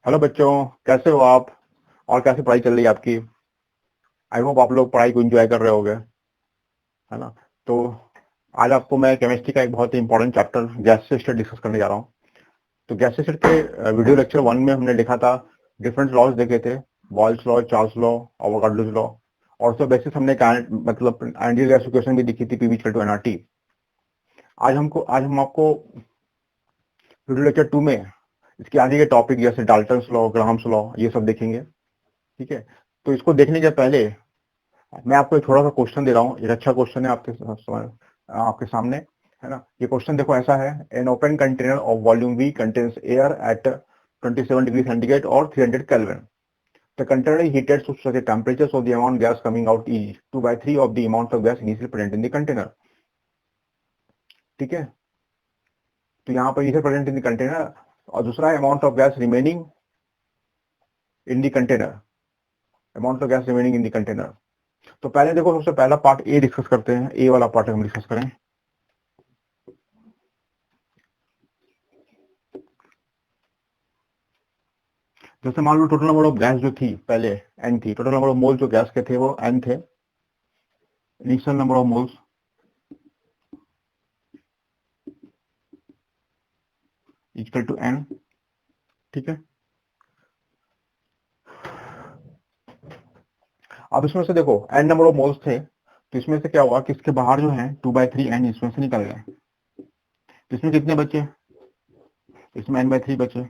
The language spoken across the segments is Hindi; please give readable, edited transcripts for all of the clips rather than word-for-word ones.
हेलो बच्चों, कैसे हो आप? और कैसे पढ़ाई चल रही है आपकी? आई होप आप लोग पढ़ाई को एंजॉय कर रहे होगे, है ना? तो आज आपको मैं केमिस्ट्री का एक बहुत ही important chapter gases state discuss करने जा रहा हूँ। तो गैसेस स्टेट के वीडियो लेक्चर 1 में हमने लिखा था, डिफरेंट लॉज देखे थे, Boyle's law, Charles law, Avogadro's law, और उसके बेसिस हमने मतलब आइडियल गैस इक्वेशन भी दिखी थी, पीवी इक्वल टू एनआरटी। आज हम आपको वीडियो लेक्चर 2 में इसके आगे के टॉपिक जैसे डाल्टन्स लॉ, ग्राहम्स लॉ, ये सब देखेंगे। ठीक है, तो इसको देखने के पहले मैं आपको एक थोड़ा सा क्वेश्चन दे रहा हूँ। एक अच्छा क्वेश्चन है आपके सामने, है ना? ये क्वेश्चन देखो ऐसा है, an open container of volume we contains air at 27 degree centigrade और 300 kelvin. The container is heated to such a temperature so the amount gas coming out is 2/3 of the amount of gas initially present in the container. ठीक है, तो यहाँ पर इसे प्रेजेंट इन द कंटेनर, और दूसरा amount of gas remaining in the container, amount of gas remaining in the container. तो पहले देखो, सबसे पहला पार्ट ए डिस्कस करते हैं। ए वाला पार्ट हम डिस्कस करें। जैसे मान लो टोटल नंबर ऑफ गैस जो थी पहले एन थी, टोटल नंबर ऑफ मोल जो गैस के थे वो एन थे। Initial number of moles equal to n. ठीक है, अब इसमें से देखो एन नंबर ऑफ मोल्स थे, तो इसमें से क्या हुआ कि इसके बाहर जो है 2/3 एन इसमें से निकल गए। तो इसमें कितने बचे? इसमें n/3 बचे।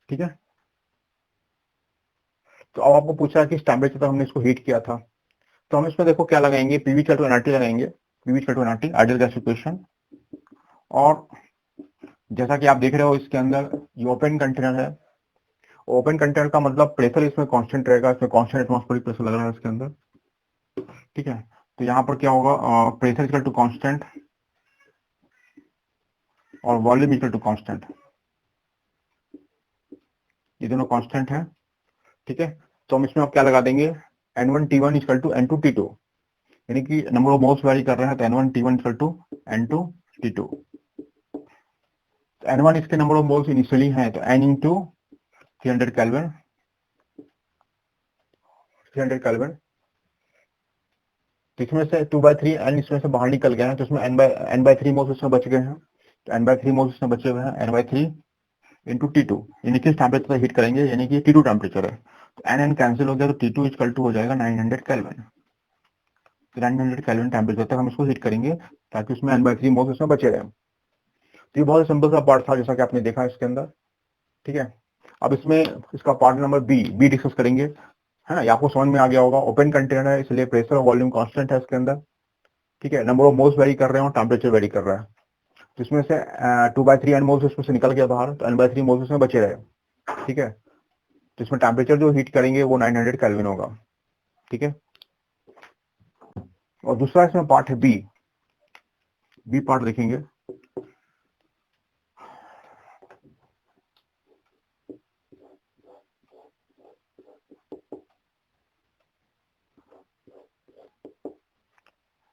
ठीक है, तो अब आपको पूछा है कि इस टेम्परेचर पर हमने इसको हीट किया था, तो हम इसमें देखो क्या लगाएंगे, पीवी इक्वल टू एनआरटी लगाएंगे। PV equal to nRT, ideal gas equation. और जैसा कि आप देख रहे हो इसके अंदर ये ओपन कंटेनर है। ओपन कंटेनर का मतलब प्रेशर इसमें कांस्टेंट रहेगा, इसमें कांस्टेंट एटमॉस्फेरिक प्रेशर लग रहा है इसके अंदर। ठीक है, तो यहाँ पर क्या होगा, प्रेशर इक्वल टू कांस्टेंट और वॉल्यूम इक्वल टू कांस्टेंट, ये दोनों कांस्टेंट है। ठीक है, तो हम इसमें अब क्या लगा देंगे, N1T1 इक्वल टू N2T2, यानी कि नंबर ऑफ मोल्स वेरी कर रहे हैं, तो N1T1 equal to N2T2। N1 इसके नंबर ऑफ मोल्स इनिशियली हैं, तो N इंटू 300 केल्विन, 300 केल्विन। तो इसमें से 2/3 N इसमें से बाहर निकल गया है, तो इसमें N/3 मोल्स इसमें बच गए हैं। तो N/3 मोल्स इसमें बचे हुए हैं, N/3 इंटू T2, यानी कि टेम्परेचर पर हीट करेंगे, यानी कि T2 टेम्परेचर है। तो N कैंसिल हो गया, तो T2 इक्वल टू हो जाएगा 900 केल्विन। 900 केल्विन टेम्परेचर तक हम इसको हीट करेंगे, ताकि उसमें N/3 मोल्स इसमें बचे रहे। तो ये बहुत सिंपल सा पार्ट था, जैसा कि आपने देखा इसके अंदर। ठीक है, अब इसमें इसका पार्ट नंबर बी डिस्कस करेंगे, है ना? ये आपको समझ में आ गया होगा। ओपन कंटेनर है, इसलिए प्रेशर और वॉल्यूम कांस्टेंट है इसके अंदर। ठीक है, नंबर ऑफ मोल्स वेरी कर रहे हैं और टेम्परेचर वेरी कर रहा है। तो इसमें से 2/3 एन मोल्स इसमें से निकल गया बाहर, तो N/3 मोल्स इसमें बचे रहे। ठीक है, तो इसमें टेम्परेचर जो हीट करेंगे वो 900 केल्विन होगा। ठीक है, और दूसरा इसमें पार्ट है बी पार्ट देखेंगे।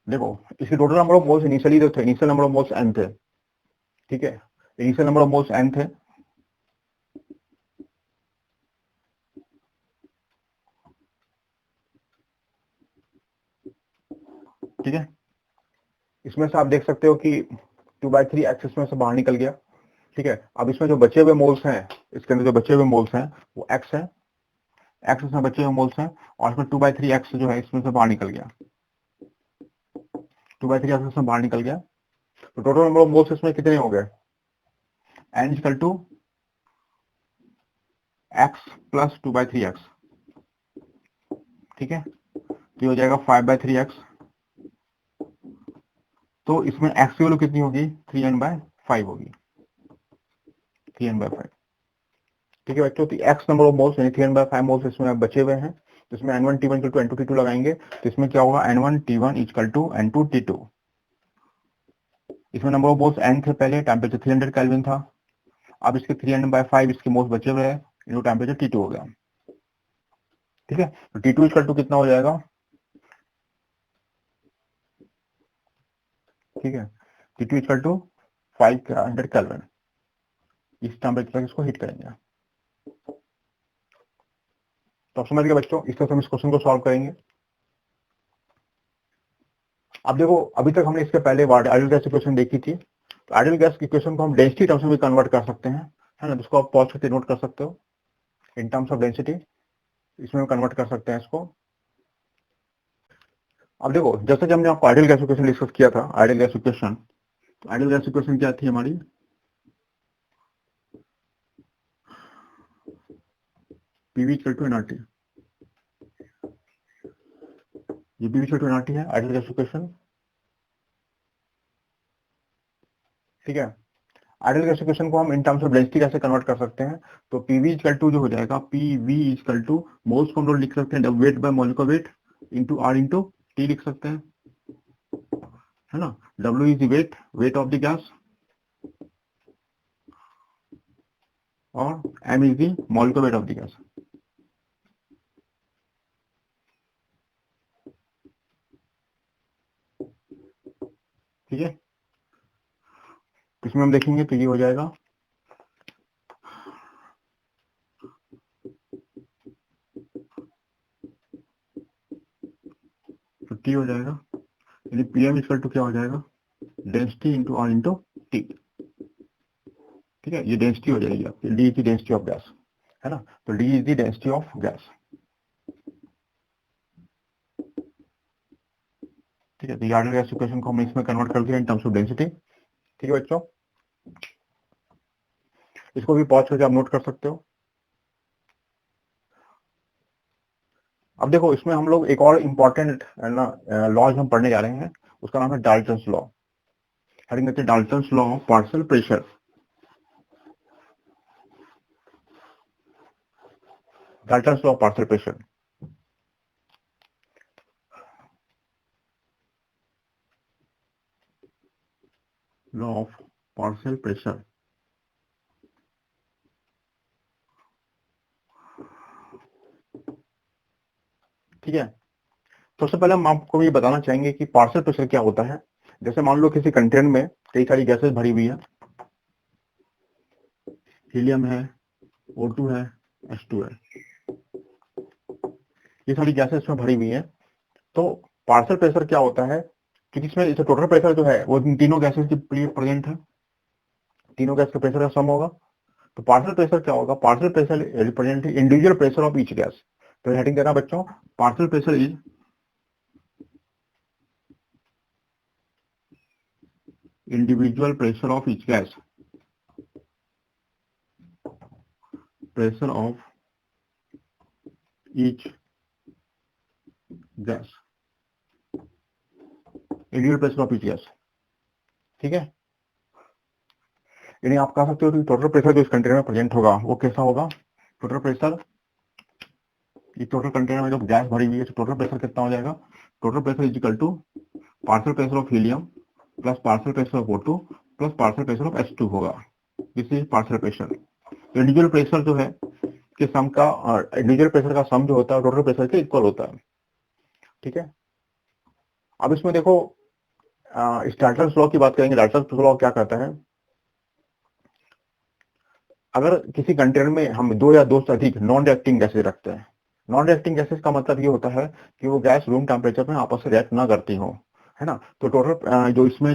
देखो, इसके total number of moles initially जो थे, initial number of moles n थे। ठीक है, initial number of moles n थे। ठीक है, इसमें से आप देख सकते हो कि 2/3 एक्स में से बाहर निकल गया। ठीक है, अब इसमें जो बचे हुए मोल्स हैं, इसके अंदर जो बचे हुए मोल्स हैं वो एक्स है, एक्स इसमें बचे हुए मोल्स हैं, और इसमें 2/3 एक्स जो है इसमें से बाहर निकल गया। 2/3 एक्स इसमें बाहर निकल गया, तो टोटल नंबर ऑफ मोल्स इसमें कितने हो गए, n equal to x plus 2/3 x. ठीक है, तो ये हो जाएगा 5/3 एक्स। तो इसमें एक्स की वैल्यू कितनी होगी, 3n/5 होगी, 3n/5। ठीक है बच्चों, तो एक्स नंबर ऑफ मोल्स यानी 3n/5 मोल्स इसमें बचे हुए हैं, तो इसमें N1T1 इक्वल टू N2T2 लगाएंगे, तो इसमें क्या होगा, N1T1 इक्वल टू N2T2। इसमें नंबर ऑफ मोल्स n थे पहले, टेम्परेचर 300 केल्विन था। अब इसके 3n/5 इसके मोल्स बचे हुए हैं, इनको टेम्परेचर T2 हो गया। ठीक है, तो T2 इक्वल टू कितना हो जाएगा, ठीक है, T2 इक्वल टू 500 केल्विन। इस टेम्परेचर तक इसको हीट करेंगे। तो आप समझ गए बच्चों, इस तरह से हम इस क्वेश्चन को सॉल्व करेंगे। अब देखो, अभी तक हमने इसके पहले आइडियल गैस इक्वेशन देखी थी। तो आइडियल गैस इक्वेशन को हम डेंसिटी टर्म्स में भी कन्वर्ट कर सकते हैं, है ना। इसको आप पॉज करके नोट कर सकते हो, इन टर्म्स ऑफ डेंसिटी इसमें कन्वर्ट कर सकते हैं इसको। अब देखो, जैसे कि हमने आपको आइडियल गैस इक्वेशन डिस्कस किया था, आइडियल गैस इक्वेशन, तो आइडियल गैस इक्वेशन क्या थी हमारी, पीवी इक्वल टू एनआरटी। ये पीवी इक्वल टू एनआरटी है आइडियल गैस इक्वेशन, ठीक है। आइडियल गैस इक्वेशन को हम इन टर्म्स ऑफ डेंसिटी कैसे कन्वर्ट कर सकते हैं, तो पीवी इक्वल टू जो हो जाएगा, पीवी इक्वल टू मोल्स को हम लोग लिख सकते हैं weight by molecular weight into R into T लिख सकते हैं, है ना। W is weight, weight of the gas, और M is the molecular weight of the gas. ठीक है, इसमें हम देखेंगे तो ये हो जाएगा, तो टी हो जाएगा, यानी पीएम इक्वल टू क्या हो जाएगा, density into R into T. ठीक है, ये डेंसिटी हो जाएगी आपकी, d is the density of gas, है ना। तो d is the density of gas. ठीक है, तो ये आइडियल गैस इक्वेशन को हम इसमें कन्वर्ट कर दिया इन टर्म्स ऑफ डेंसिटी। ठीक है बच्चों, इसको भी पॉज करके आप नोट कर सकते हो। अब देखो, इसमें हम लोग एक और इम्पोर्टेंट ना लॉज हम पढ़ने जा रहे हैं, उसका नाम है डाल्टन्स लॉ। हेडिंग कहते हैं Dalton's law of partial pressure. Dalton's law of partial pressure, law of partial pressure. ठीक है, सबसे पहले हम आपको ये बताना चाहेंगे कि पार्शियल प्रेशर क्या होता है। जैसे मान लो किसी कंटेनर में कई सारी गैसेस भरी हुई है, हीलियम है, O2 है, H2 है, ये सारी गैसेस इसमें भरी हुई है। तो पार्शियल प्रेशर क्या होता है, क्योंकि इसमें इसे टोटल प्रेशर जो है वो इन तीनों गैसेस की प्रेजेंट है, तीनों गैस का प्रेशर का सम होगा। तो पार्शियल प्रेशर क्या होगा, partial pressure represent individual pressure of each gas. तो हेडिंग देना बच्चों, partial pressure is individual pressure of each gas, pressure of each gas, individual pressure of each gas. ठीक है, यानी आप कह सकते हो कि टोटल प्रेशर जो इस कंटेनर में प्रेजेंट होगा वो कैसा होगा, टोटल प्रेशर, ये टोटल कंटेनर में जो गैस भरी हुई है तो टोटल प्रेशर कितना हो जाएगा, total pressure is equal to partial pressure of helium plus partial pressure of O2 plus partial pressure of H2 होगा। This is partial pressure. Individual pressure जो है के सम का, इंडिविजुअल प्रेशर का सम जो होता है टोटल प्रेशर के इक्वल होता है। ठीक है, अब इसमें देखो, डाल्टन्स लॉ की बात करेंगे। डाल्टन्स लॉ क्या कहता है, अगर किसी कंटेनर में हम दो या दो से अधिक नॉन रिएक्टिंग गैसेज रखते हैं, नॉन रिएक्टिंग गैसेज का मतलब ये होता है कि वो गैस रूम टेम्परेचर में आपस में रिएक्ट ना करती हो, है ना। तो टोटल जो इसमें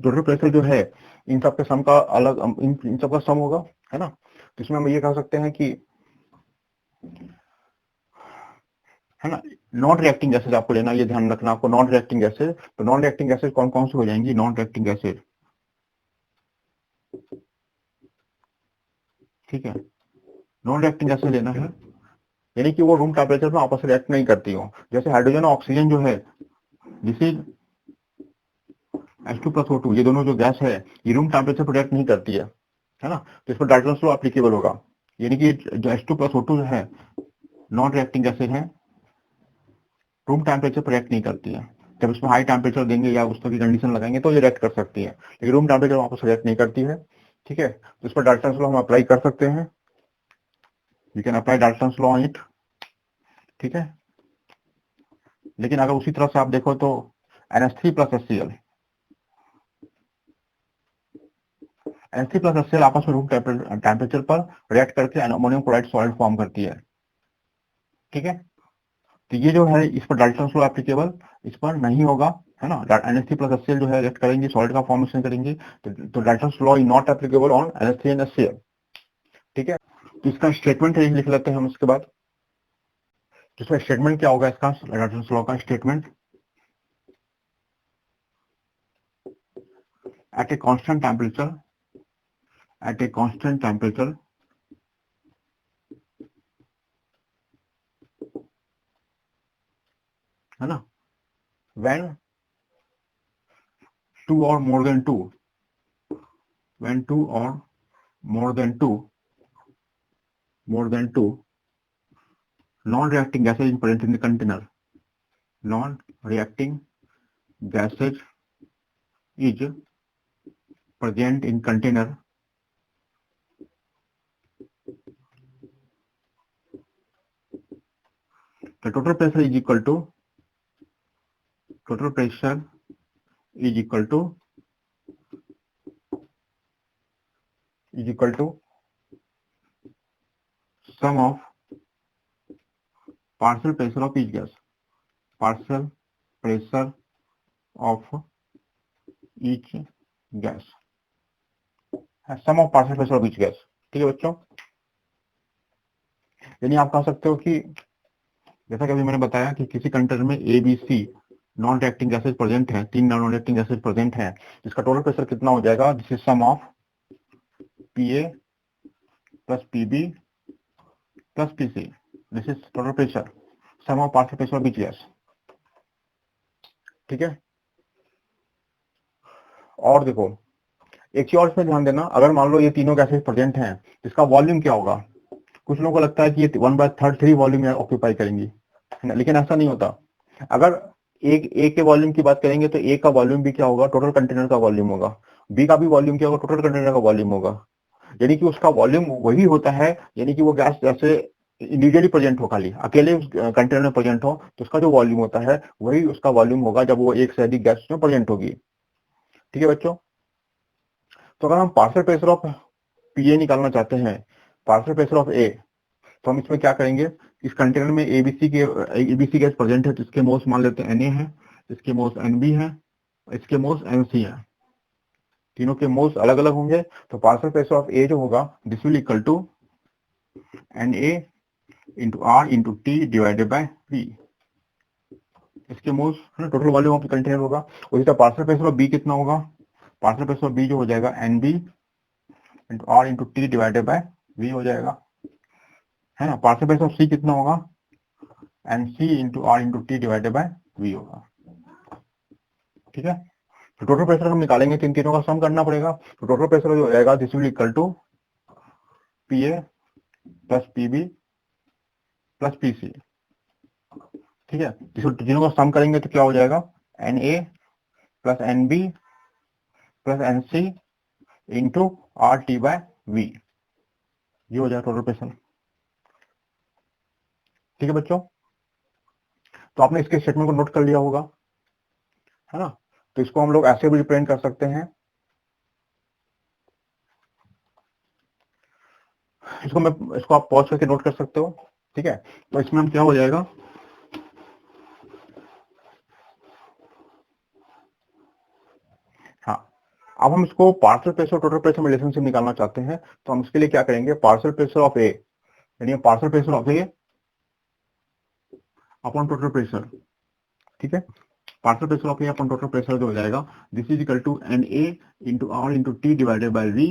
टोटल प्रेशर जो है इन सब के सम का अलग, इन सब का सम होगा, है ना। तो इसमें हम ये कह सकते हैं कि, है ना, नॉन रिएक्टिंग गैसेज आपको लेना, ये ध्यान रखना आपको, नॉन रिएक्टिंग गैसेज। तो नॉन रिएक्टिंग गैसेज कौन कौन सी हो जाएंगी, नॉन रिएक्टिंग गैसेज, ठीक है, नॉन रिएक्टिंग गैसेज लेना है, यानी कि वो रूम टेम्परेचर में आपस में रिएक्ट नहीं करती हो। जैसे हाइड्रोजन और ऑक्सीजन जो है, जिसे H2 प्लस O2, ये दोनों जो गैस है ये रूम टेम्परेचर पर रिएक्ट नहीं करती है ना। तो इस पर डाल्टन्स लॉ एप्लीकेबल होगा, यानी कि जो H2 प्लस O2 जो है नॉन रिएक्टिंग गैसेज है, रूम टेम्परेचर पर रिएक्ट नहीं करती है। जब इसमें हाई टेम्परेचर देंगे या उस तरह की कंडीशन लगाएंगे तो ये रिएक्ट कर सकती है, लेकिन रूम टेम्परेचर वापस रिएक्ट नहीं करती है। ठीक है, तो इस पर डाल्टन्स लॉ हम अप्लाई कर सकते हैं, you can apply Dalton's law on it. ठीक है, लेकिन अगर उसी तरह से आप देखो तो NH3 plus HCl, NH3 plus HCl आपस में रूम टेम्परेचर पर रिएक्ट करके अमोनियम क्लोराइड सॉलिड फॉर्म करती है। ठीक है। तो ये जो है इस पर डाल्टन्स लॉ एप्लीकेबल इस पर नहीं होगा, है ना। NH3 प्लस HCl जो है रिएक्ट करेंगे, सॉल्ट का फॉर्मेशन करेंगे, तो Dalton's law is not applicable on NH3 and HCl। ठीक है, तो इसका स्टेटमेंट लिख लेते हैं हम इसके बाद। तो इसका स्टेटमेंट क्या होगा, इसका डाल्टन्स लॉ का statement, at a constant temperature, at a constant temperature, है ना, when 2 or more than 2, when 2 or more than 2, more than 2 non-reacting gases is present in the container, non-reacting gases is present in container, the total pressure is equal to, total pressure is equal to, is equal to sum of partial pressure of each gas, partial pressure of each gas, sum of partial pressure of each gas। ठीक है बच्चों, यानी आप कह सकते हो कि जैसा कि अभी मैंने बताया कि किसी कंटेनर में A B C non reacting gases present हैं, 3 नॉन रिएक्टिंग गैसेज प्रेजेंट हैं, जिसका टोटल प्रेशर कितना हो जाएगा, this is sum of PA plus PB plus PC, this is total pressure, sum of partial pressure of each gas. ठीक है, और देखो एक चीज और इसमें ध्यान देना, अगर मान लो ये तीनों गैसेज प्रेजेंट हैं, इसका वॉल्यूम क्या होगा। कुछ लोगों को लगता है कि ये 1/3 वॉल्यूम ऑक्यूपाई करेंगी, लेकिन ऐसा नहीं होता। अगर एक ए के वॉल्यूम की बात करेंगे तो ए का वॉल्यूम भी क्या होगा, टोटल कंटेनर का वॉल्यूम होगा, बी का भी वॉल्यूम क्या होगा, टोटल कंटेनर का वॉल्यूम होगा। यानी कि उसका वॉल्यूम वही होता है, यानी कि वो गैस जैसे इंडिविजुअली प्रेजेंट हो, खाली अकेले उस कंटेनर में प्रेजेंट हो, तो उसका जो वॉल्यूम होता है वही उसका वॉल्यूम होगा जब वो एक से अधिक गैस में प्रेजेंट होगी। ठीक है बच्चों, तो अगर हम पार्शियल प्रेशर ऑफ पीए निकालना चाहते हैं, पार्शियल प्रेशर ऑफ ए, तो हम इसमें क्या करेंगे, इस कंटेनर में एबीसी गैस प्रेजेंट है, तो इसके मोल्स मान लेते हैं Na है, इसके मोल्स Nb है, इसके मोल्स Nc है, तीनों के मोल्स अलग अलग होंगे। तो पार्शियल प्रेशर ऑफ ए जो होगा this will equal to Na into R into T divided by V, इसके moles total volume of container होगा। उसी तरह पार्शियल प्रेशर ऑफ बी कितना होगा, पार्शियल प्रेशर ऑफ बी जो हो जाएगा Nb into R into T divided by V हो जाएगा, है ना। पार्शियल प्रेशर ऑफ सी कितना होगा, Nc into R into T divided by V होगा। ठीक है, तो टोटल प्रेशर हम निकालेंगे तो इन तीनों का सम करना पड़ेगा। तो टोटल प्रेशर जो हो जाएगा this will equal to PA plus PB plus PC. ठीक है, तीनों का सम करेंगे तो क्या हो जाएगा, Na plus Nb plus Nc into R T by V, ये हो जाएगा टोटल प्रेशर। ठीक है बच्चों, तो आपने इसके स्टेटमेंट को नोट कर लिया होगा, है ना। तो इसको हम लोग ऐसे भी रिप्रेजेंट कर सकते हैं, इसको आप पॉज करके नोट कर सकते हो। ठीक है, तो इसमें हम क्या हो जाएगा, हाँ, अब हम इसको पार्शियल प्रेशर टोटल प्रेशर में रिलेशनशिप निकालना चाहते हैं, तो हम इसके लिए क्या करेंगे, पार्शियल प्रेशर ऑफ ए, यानी partial pressure of A upon total pressure. ठीक है, partial pressure of A upon total pressure जो हो जाएगा this is equal to Na into R into T divided by V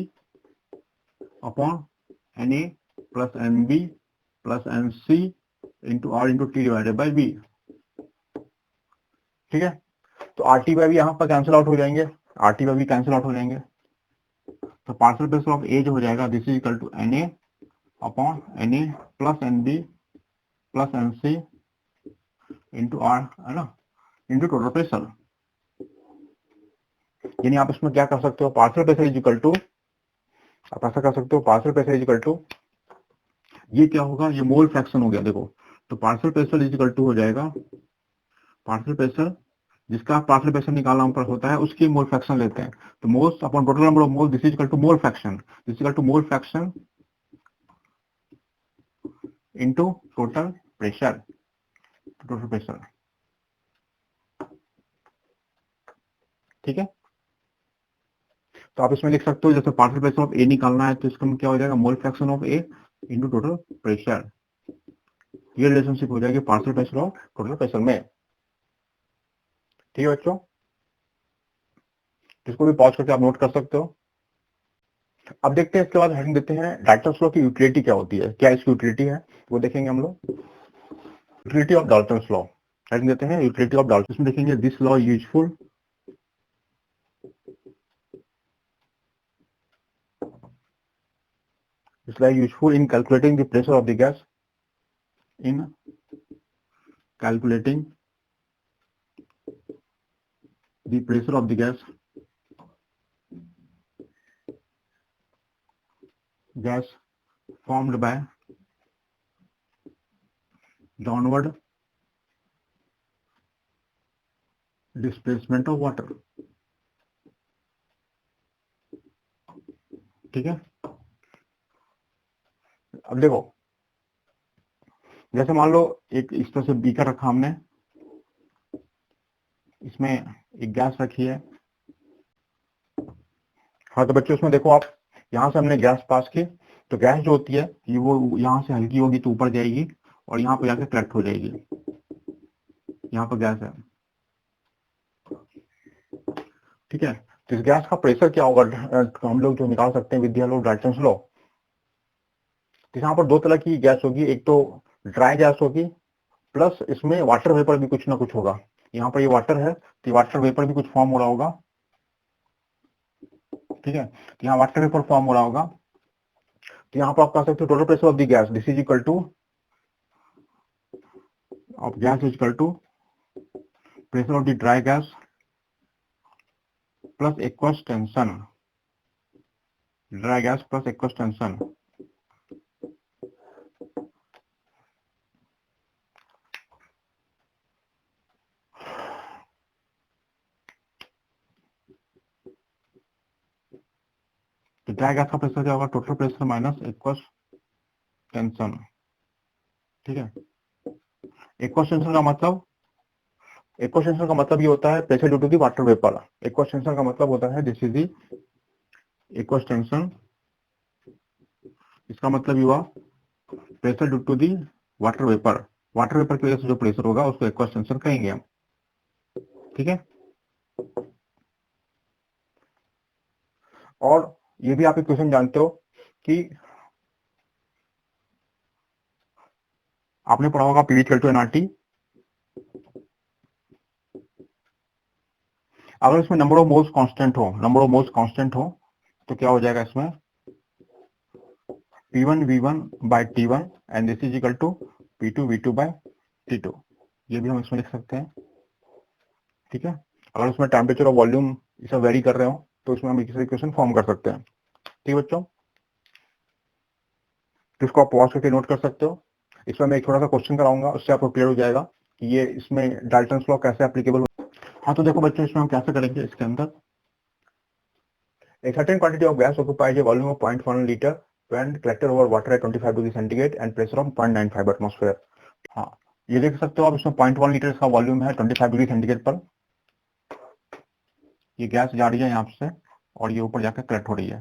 upon Na plus Nb plus Nc into R into T divided by V. ठीक है, तो आर टी बाय वी यहाँ पर कैंसिल आउट हो जाएंगे, R T by V cancel out हो जाएंगे, तो पार्शियल प्रेशर ऑफ ए जो हो जाएगा this is equal to Na upon Na plus Nb plus Nc into R, है ना, इंटू टोटल प्रेशर। यानी आप इसमें क्या कर सकते हो, partial pressure is equal to, आप ऐसा कर सकते हो, partial pressure is equal to, ये क्या होगा, ये मोल फ्रैक्शन हो गया देखो, तो partial pressure is equal to हो जाएगा, पार्शियल प्रेशर जिसका पार्शियल प्रेशर निकालना ऊपर होता है उसकी मोल फ्रैक्शन लेते हैं, तो moles upon total number of mole, this is equal to mole fraction, this is equal to mole fraction into total pressure, total pressure. ठीक है, तो आप इसमें लिख सकते हो जैसे पार्शियल प्रेशर ऑफ ए निकालना है तो इसका क्या हो जाएगा, mole fraction of A into total pressure. ये रिलेशनशिप हो जाएगी partial pressure of total pressure में। ठीक है बच्चों, इसको भी पॉज करके आप नोट कर सकते हो। अब देखते हैं, इसके बाद हेडिंग देते हैं डाल्टन्स लॉ की यूटिलिटी क्या होती है, क्या इसकी यूटिलिटी है वो देखेंगे हम लोग। Utility of Dalton's law, heading देते हैं यूटिलिटी ऑफ डाल्टन। इसमें देखेंगे this law useful It's like useful in calculating the pressure of the gas. In calculating the pressure of the gas formed by downward displacement of water. ठीक है, अब देखो जैसे मान लो एक इस तरह से बीकर रखा हमने, इसमें एक गैस रखी है। हाँ तो बच्चों इसमें देखो आप, यहाँ से हमने गैस पास की तो गैस जो होती है ये वो यहाँ से हल्की होगी तो ऊपर जाएगी और यहाँ पर जाकर कलेक्ट हो जाएगी। यहाँ पर गैस है, ठीक है, तो इस गैस का प्रेशर क्या होगा हम लोग जो निकाल सकते हैं with the help of Dalton's law. तो यहाँ पर दो तरह की गैस होगी, एक तो ड्राई गैस होगी प्लस इसमें वाटर वेपर भी कुछ ना कुछ होगा। यहाँ पर ये वाटर है तो वाटर वेपर भी कुछ फॉर्म हो रहा होगा। ठीक है, तो यहाँ वाटर वेपर फॉर्म हो रहा होगा। तो यहाँ पर आप कह सकते हो total pressure of the gas this is equal to of gas is equal to pressure of the dry gas plus aqueous tension, dry gas plus aqueous tension. तो ड्राई गैस का प्रेशर क्या होगा, total pressure minus aqueous tension. ठीक है, एक्वस टेंशन का मतलब, एक्वस टेंशन का मतलब ये होता है pressure due to the water vapour. Aqueous tension का मतलब होता है this is the aqueous tension, इसका मतलब ये हुआ pressure due to the water vapour. Water vapour की वजह से जो प्रेशर होगा उसको एक्वस टेंशन कहेंगे हम। ठीक है, और ये भी आप एक क्वेश्चन जानते हो कि आपने पढ़ा होगा पीवी इक्वल टू एनआरटी। अगर इसमें नंबर ऑफ मोल्स कांस्टेंट हो, नंबर ऑफ मोल्स कांस्टेंट हो तो क्या हो जाएगा इसमें P1 V1 by T1 and this is equal to P2 V2 by T2। ये भी हम इसमें लिख सकते हैं। ठीक है, अगर उसमें टेम्परेचर और वॉल्यूम ये सब वेरी कर रहे हो तो इसमें हम इक्वेशन फॉर्म कर सकते हैं। ठीक है बच्चों, तो इसको आप पॉज करके नोट कर सकते हो। इसमें मैं एक थोड़ा सा क्वेश्चन कराऊंगा, उससे आपको क्लियर हो जाएगा कि ये इसमें डाल्टन्स लॉ कैसे एप्लीकेबल हो। हाँ तो देखो बच्चों इसमें हम कैसे करेंगे, इसके अंदर a certain quantity of gas occupies a volume of 0.1 liter when collected over water at 25 degree centigrade and pressure of 0.95 atmosphere. हाँ ये देख सकते हो आप, इसमें 0.1 लीटर इसका वॉल्यूम है 25 डिग्री सेंटीग्रेड पर। ये गैस जा रही है यहाँ से और ये ऊपर जाकर कलेक्ट हो रही है।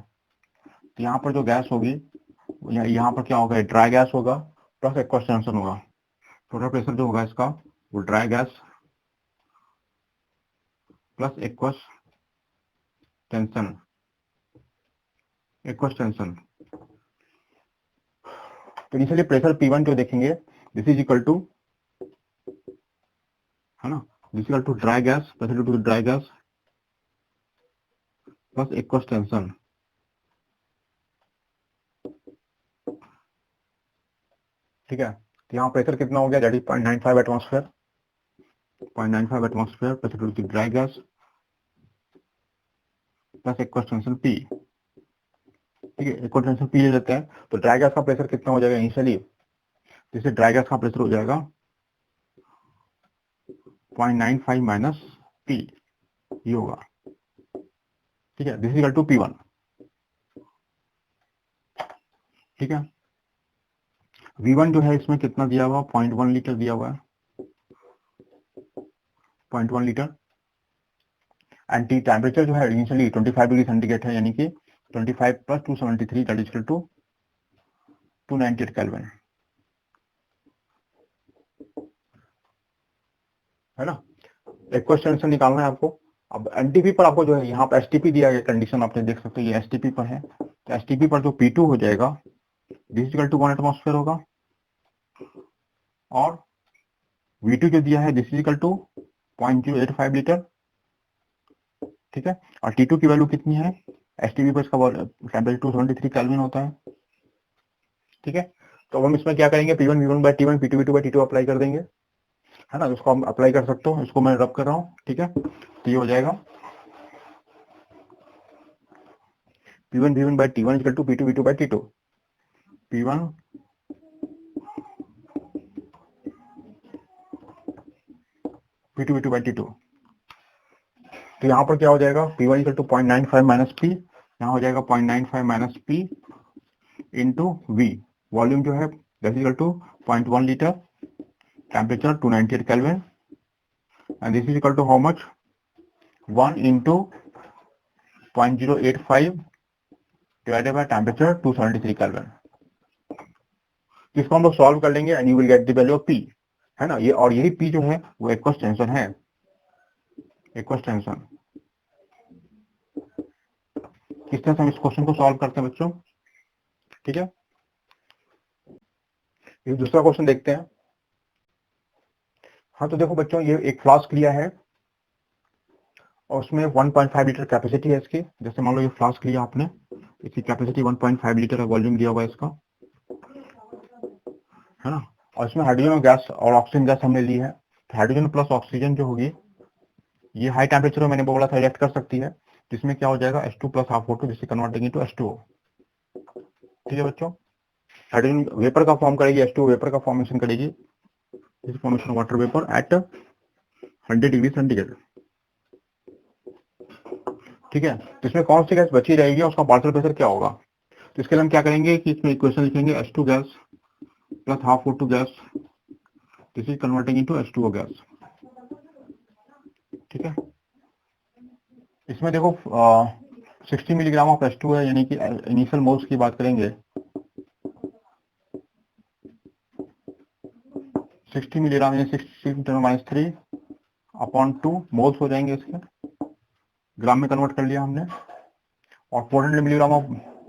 तो यहाँ पर जो गैस होगी यहाँ पर क्या होगा, ड्राई गैस होगा प्लस एक्वस टेंशन होगा। टोटल प्रेशर जो होगा इसका वो dry gas plus aqueous tension, aqueous tension. तो इनिशियली प्रेशर P1 जो देखेंगे दिस इज इक्वल टू, है ना, this equal to dry gas, pressure due to dry gas plus aqueous tension. ठीक है, तो यहाँ प्रेशर कितना हो गया, that is 0.95 atmosphere, 0.95 atmosphere pressure due to dry gas plus aqueous tension P। ठीक है, एक्वस टेंशन P ले लेते हैं तो ड्राई गैस का प्रेशर कितना हो जाएगा इनिशियली, जैसे ड्राई गैस का प्रेशर हो जाएगा 0.95 माइनस P, ये होगा। ठीक है, this is equal to P1। ठीक है, V1 जो है इसमें कितना दिया हुआ, 0.1 लीटर दिया हुआ है, 0.1 लीटर। एंड टी टेम्परेचर जो है इनिशियली 25 डिग्री सेंटीग्रेड है, यानी कि 25 प्लस 273 that is equal to 298 kelvin, है ना। एक क्वेश्चन आंसर निकालना है आपको। अब एनटीपी पर आपको जो है यहाँ पर एसटीपी दिया गया, कंडीशन आपने देख सकते हो ये एसटीपी पर है। तो एसटीपी पर जो P2 हो जाएगा दिस इक्वल टू 1 एटमॉस्फेयर होगा, और V2 जो दिया है दिस इक्वल टू 0.085 लीटर, ठीक है। और T2 की वैल्यू कितनी है, एसटीपी पर इसका टेम्परेचर 273 केल्विन होता है, ठीक है। तो अब हम इसमें क्या करेंगे, P1 V1 by T1 P2 V2 by T2 apply कर देंगे, है ना। इसको हम अप्लाई कर सकते हो, इसको मैं रब कर रहा हूँ, ठीक है। तो ये हो जाएगा P1 V1 by T1 equal to P2 V2 by T2, P1 P2 V2 by T2। तो यहाँ पर क्या हो जाएगा, P1 equal to 0.95 minus P, यहाँ हो जाएगा 0.95 minus P into V, volume जो है that equal to 0.1 litre, temperature 298 kelvin, and this is equal to how much, 1 into 0.085 divided by temperature 273 kelvin. इसको हम लोग सॉल्व कर लेंगे and you will get the value of P, है ना। ये और यही पी जो है वो एक्वस टेंशन है, एक्वस टेंशन। किस तरह से हम इस क्वेश्चन को सॉल्व करते हैं बच्चों, ठीक है। ये दूसरा क्वेश्चन देखते हैं। हाँ तो देखो बच्चों, ये एक फ्लास्क लिया है और उसमें 1.5 लीटर कैपेसिटी है इसकी। जैसे मान लो ये फ्लास्क लिया आपने, इसकी कैपेसिटी 1.5 लीटर है, वॉल्यूम दिया हुआ है इसका, है ना। और इसमें हाइड्रोजन गैस और ऑक्सीजन गैस हमने ली है। हाइड्रोजन प्लस ऑक्सीजन जो होगी ये हाई टेम्परेचर में मैंने बोला था रिएक्ट कर सकती है, जिसमें क्या हो जाएगा H2 प्लस हाफ O2, जिससे कन्वर्टिंग इनटू H2O, ठीक है बच्चों। हाइड्रोजन वेपर का फॉर्म करेगी, H2O वेपर का फॉर्मेशन करेगी, this formation water vapour eight 100 degree centigrade, ठीक है। तो इसमें कौन सी गैस बची रहेगी और उसका पार्शियल प्रेशर क्या होगा। तो इसके लिए हम क्या करेंगे कि इसमें इक्वेशन लिखेंगे H2 gas plus half O2 gas, this is converting into H2O gas, ठीक है। इसमें देखो 60 मिलीग्राम ऑफ H2 है, यानी कि इनिशियल मोल्स की बात करेंगे 60 मिलीग्राम यानी 60 - 3 अपॉन 2 मोल्स हो जाएंगे, इसके ग्राम में कन्वर्ट कर लिया हमने। और 400 मिलीग्राम ऑफ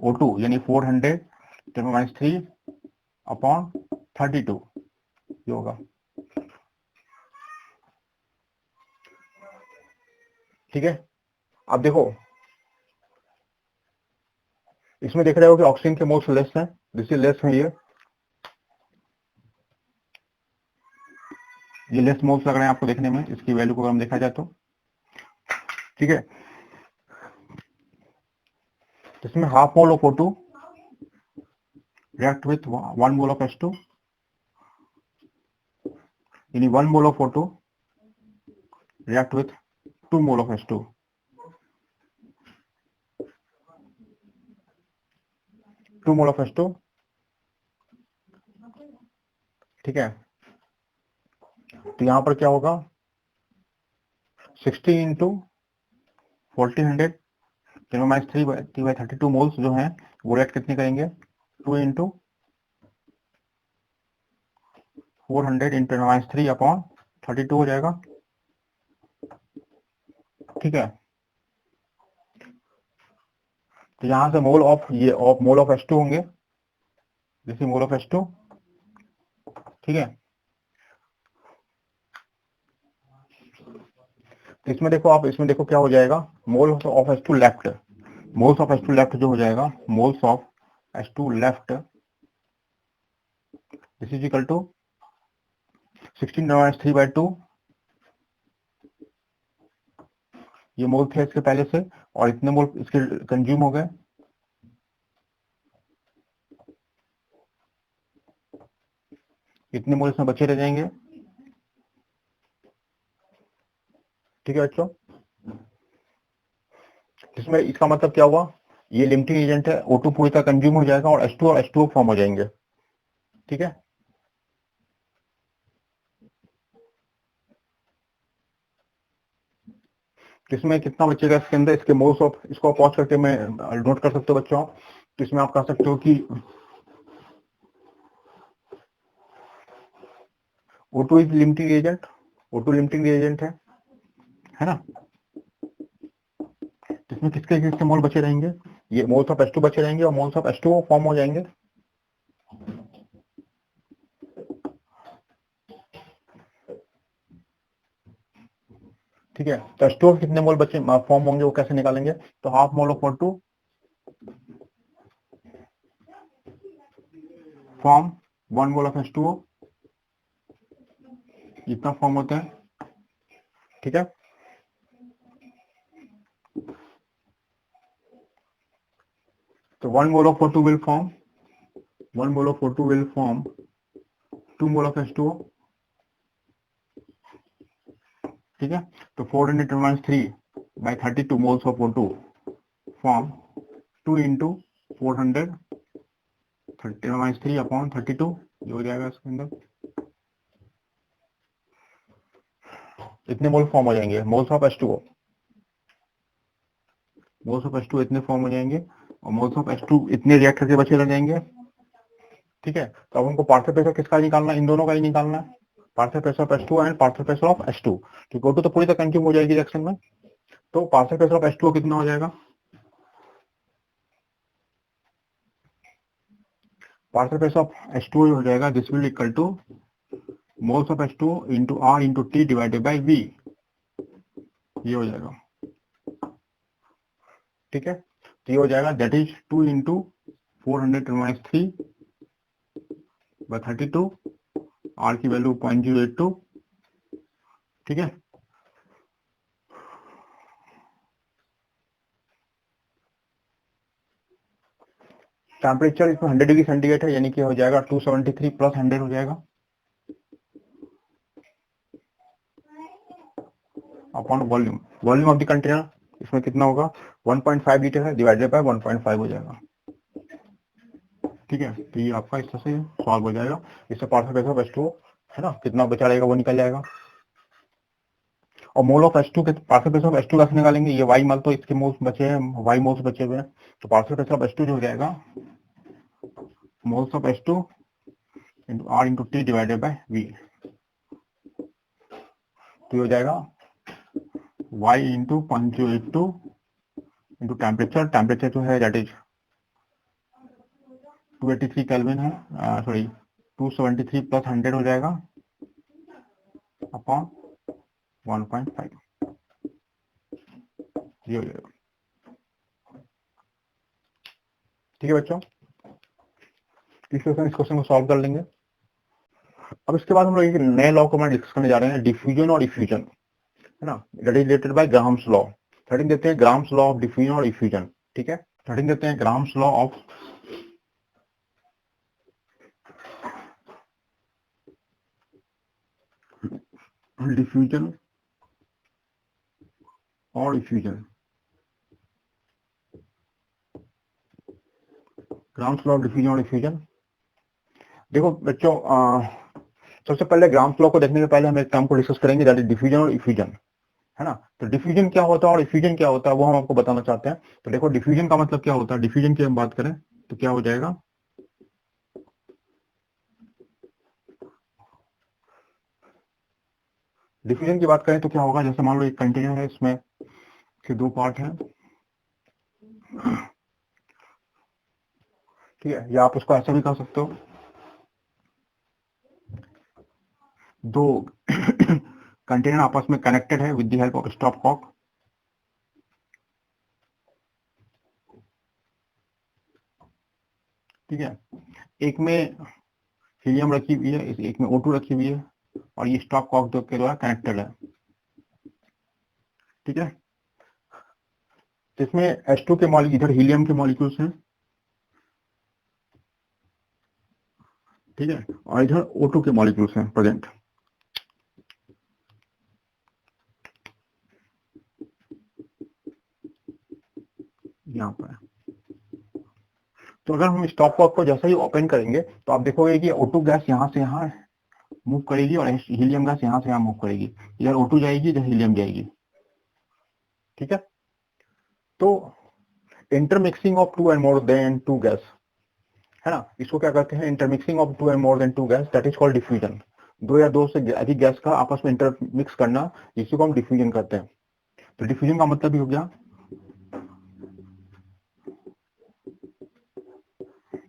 O2 यानी 400 - 3 अपॉन 32 ये होगा, ठीक है। अब देखो इसमें देख रहे हो कि ऑक्सीजन के मोल्स लेस हैं, दिस इज लेस है, ये लेस मोल्स लग रहे हैं आपको देखने में, इसकी वैल्यू को अगर हम देखा जाए तो, ठीक है। इसमें half mole of O2 react with 1 mole of H2, यानी 1 mole of O2 react with 2 mole of H2, 2 mole of H2, ठीक है। तो यहां पर क्या होगा 60 इंटू 1400 -3/32 मोल्स जो हैं वो रिएक्ट कितने करेंगे 2 इंटू 400 इंटू 3 अपॉन 32 हो जाएगा, ठीक है। तो यहां से मोल ऑफ ये ऑफ मोल ऑफ H2 होंगे, जैसे मोल ऑफ H2, ठीक है। तो इसमें देखो आप, इसमें देखो क्या हो जाएगा, mole of H2 left, moles of H2 left जो हो जाएगा, moles of H2 left this is equal to 16 - 3/2, ये मोल थे इसके पहले से, और इतने मोल इसके कंज्यूम हो गए, इतने मोल इसमें बचे रह जाएंगे, ठीक है बच्चों। इसमें इसका मतलब क्या हुआ, ये लिमिटिंग एजेंट है, O2 पूरी तरह कंज्यूम हो जाएगा और H2 और H2O फॉर्म हो जाएंगे, ठीक है। इसमें कितना बचेगा इसके अंदर, इसके मोल्स ऑफ, इसको पॉज करके मैं नोट कर सकते हो बच्चों आप। तो इसमें आप कह सकते हो कि O2 is limiting agent, O2 limiting agent है ना। इसमें किसके किसके मोल बचे रहेंगे, ये मोल्स ऑफ H2 बचे रहेंगे और मोल्स ऑफ H2O फॉर्म हो जाएंगे। ठीक है, तो H2O के कितने मोल बचे फॉर्म होंगे, वो कैसे निकालेंगे, तो half mole of O2 form 1 mole of H2O, इतना फॉर्म होता है। ठीक है, तो 1 mole of O2 will form 1 mole of O2 will form 2 mole of H2O। ठीक है, तो 400-3 moles of O2 form 2 into 400-3/32, ये हो जाएगा इसके अंदर। इतने मोल फॉर्म हो जाएंगे, moles of H2O, moles of H2 इतने फॉर्म हो जाएंगे और मोल्स ऑफ H2 इतने रिएक्ट करके बचे रह जाएंगे। ठीक है, तो अब हमको पार्शियल प्रेशर किसका निकालना है, इन दोनों का ही निकालना है, partial pressure of H2 and partial pressure of H2, क्योंकि O2 तो पूरी तरह कंज्यूम हो जाएगी रिएक्शन में। तो पार्शियल प्रेशर ऑफ H2 कितना हो जाएगा, पार्शियल प्रेशर ऑफ H2 हो जाएगा, this will equal two moles of H2 into R into T divided by V, ये हो जाएगा। ठीक है, तो ये हो जाएगा दैट इज 2 इंटू 400-3/32, R की वैल्यू 0.082। ठीक है, टेम्परेचर इसमें 100 डिग्री सेंटीग्रेड है, यानी कि हो जाएगा 273 प्लस 100 हो जाएगा upon volume, volume of the container इसमें कितना होगा, 1.5 लीटर है, डिवाइडेड बाय 1.5 हो जाएगा। ठीक है, तो ये आपका इस तरह से सॉल्व हो जाएगा। इससे पार्शियल प्रेशर ऑफ H2O है ना, कितना बचा रहेगा वो निकल जाएगा। और मोल ऑफ H2 के पार्शियल प्रेशर ऑफ H2 कैसे निकालेंगे, ये वाई मान तो इसके मोल्स बचे हैं, वाई मोल्स बचे हुए हैं, तो पार्शियल प्रेशर ऑफ H2 जो हो जाएगा moles of H2 into R into T divided by V, तो ये हो जाएगा y into 0.082 into temperature, temperature जो है दैट इज 283 केल्विन है, सॉरी 273 प्लस 100 हो जाएगा अपॉन 1.5, ये हो जाएगा। ठीक है बच्चों, इस क्वेश्चन को सॉल्व कर लेंगे। अब इसके बाद हम लोग एक नए लॉ को मैं डिस्कस करने जा रहे हैं, डिफ्यूजन और इफ्यूजन, है ना, that is related by grams law. Thirteen देते हैं ग्राम्स लॉ ऑफ डिफ्यूजन और इफ्यूजन। ठीक है, थर्टीन देते हैं ग्राम्स लॉ ऑफ डिफ्यूजन और effusion. Grams law of diffusion और इफ्यूजन, देखो बच्चों, सबसे पहले ग्राम्स लॉ को देखने के पहले हम एक टर्म को डिस्कस करेंगे, दैट इज डिफ्यूजन और इफ्यूजन, है ना। तो डिफ्यूजन क्या होता है और इफ्यूजन क्या होता है वो हम आपको बताना चाहते हैं। तो देखो डिफ्यूजन का मतलब क्या होता है, डिफ्यूजन की हम बात करें तो क्या हो जाएगा, डिफ्यूजन की बात करें तो क्या होगा, जैसे मान लो एक कंटेनर है, इसमें के दो पार्ट हैं, ठीक है, या आप उसको ऐसा भी कर सकते हो, दो कंटेनर आपस में कनेक्टेड है with the help of stopcock. ठीक है, एक में हीलियम रखी हुई है, एक में O2 रखी हुई है और ये स्टॉप कॉक के द्वारा कनेक्टेड है। ठीक है, इसमें H2 के मॉलिक्यूल, इधर हीलियम के मॉलिक्यूल्स हैं, ठीक है, और इधर O2 के मॉलिक्यूल्स हैं प्रेजेंट। यहाँ पर तो अगर हम स्टॉप कॉक को जैसे ही ओपन करेंगे तो आप देखोगे कि O2 गैस यहाँ से यहाँ मूव करेगी और हीलियम गैस यहाँ से यहाँ मूव करेगी। इधर O2 जाएगी, इधर हीलियम जाएगी। ठीक है, तो intermixing of two and more than two gas, है ना, इसको क्या कहते हैं, intermixing of two and more than two gas, that is called diffusion. दो या दो से अधिक गैस का आपस में इंटरमिक्स करना, इसी को हम डिफ्यूजन करते हैं। तो डिफ्यूजन का मतलब ही हो गया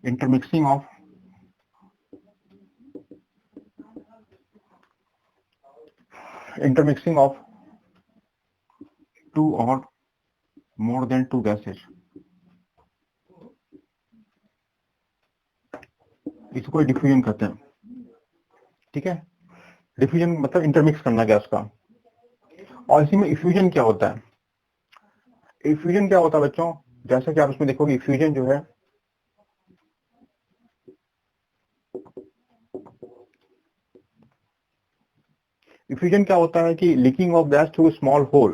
इंटरमिक्सिंग ऑफ टू और मोर देन टू गैसेस, इसको डिफ्यूजन कहते हैं। ठीक है, डिफ्यूजन मतलब इंटरमिक्स करना गैस का। और इसी में इफ्यूजन क्या होता है, इफ्यूजन क्या होता है बच्चों, जैसा कि आप इसमें देखोगे इफ्यूजन जो है, इफ्यूजन क्या होता है कि leaking of gas through small hole,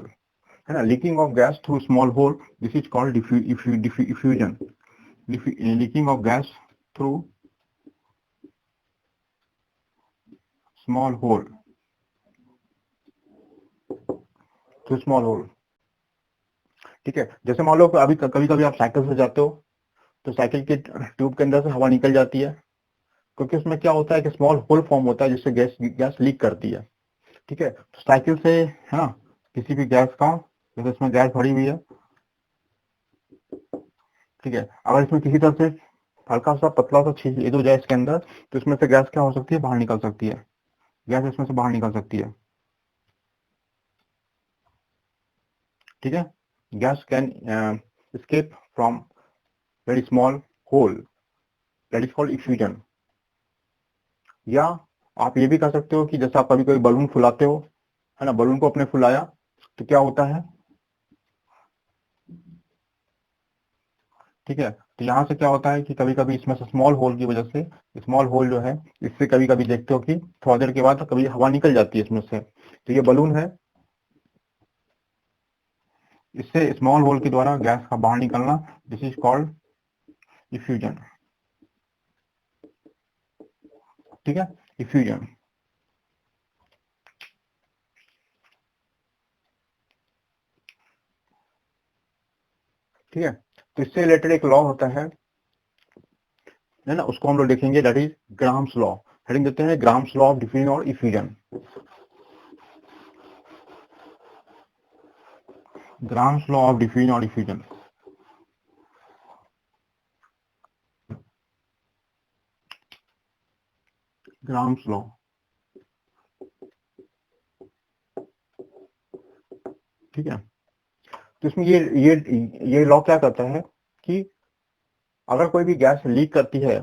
है ना, leaking of gas through small hole, this is called effusion. Leaking of gas through small hole, through small hole. ठीक है, जैसे मान लो अभी कभी कभी आप साइकिल से जाते हो तो साइकिल के ट्यूब के अंदर से हवा निकल जाती है, क्योंकि उसमें क्या होता है कि स्मॉल होल फॉर्म होता है जिससे गैस गैस लीक करती है। ठीक है, तो साइकिल से, है ना, किसी भी गैस का, जैसे इसमें गैस भरी हुई है, ठीक है, अगर इसमें किसी तरह से हल्का सा पतला सा छेद हो जाए इसके अंदर, तो इसमें से गैस क्या हो सकती है, बाहर निकल सकती है, गैस इसमें से बाहर निकल सकती है। ठीक है, gas can escape from very small hole, that is called effusion। या आप ये भी कह सकते हो कि जैसे आप कभी कोई बलून फुलाते हो, है ना, बलून को अपने फुलाया तो क्या होता है, ठीक है, तो यहाँ से क्या होता है कि कभी कभी इसमें से स्मॉल होल की वजह से, स्मॉल होल जो है, इससे कभी कभी देखते हो कि थोड़ा देर के बाद कभी हवा निकल जाती है इसमें से, तो ये बलून है, इससे स्मॉल होल के द्वारा गैस का बाहर निकलना, दिस इज कॉल्ड इफ्यूजन। ठीक है, इफ्यूजन। ठीक है, तो इससे रिलेटेड एक लॉ होता है ना, उसको हम लोग देखेंगे, that is grams law. Heading देते हैं ग्राम्स लॉ ऑफ डिफ्यूजन और effusion. Grams law of diffusion और इफ्यूजन। ग्राम्स लॉ, ठीक है, तो इसमें ये लॉ क्या कहता है कि अगर कोई भी गैस लीक करती है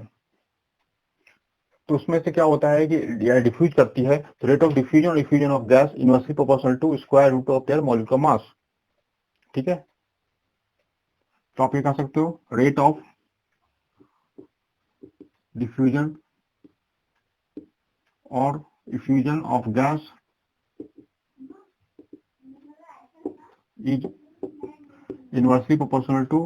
तो उसमें से क्या होता है कि डिफ्यूज करती है, तो रेट ऑफ डिफ्यूजन और effusion of gas inversely proportional to square root of their molecular mass. ठीक है, तो आप ये कह सकते हो रेट ऑफ डिफ्यूजन और effusion of gas is inversely proportional to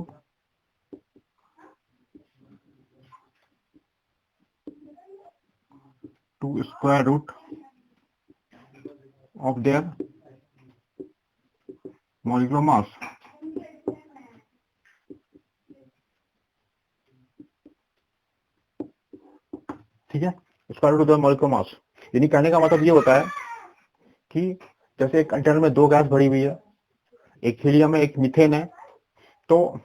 square root of their molecular mass. ठीक है, square root of their molecular mass, यानी कहने का मतलब ये होता है कि जैसे एक कंटेनर में दो गैस भरी हुई है, एक हीलियम है एक मीथेन है, तो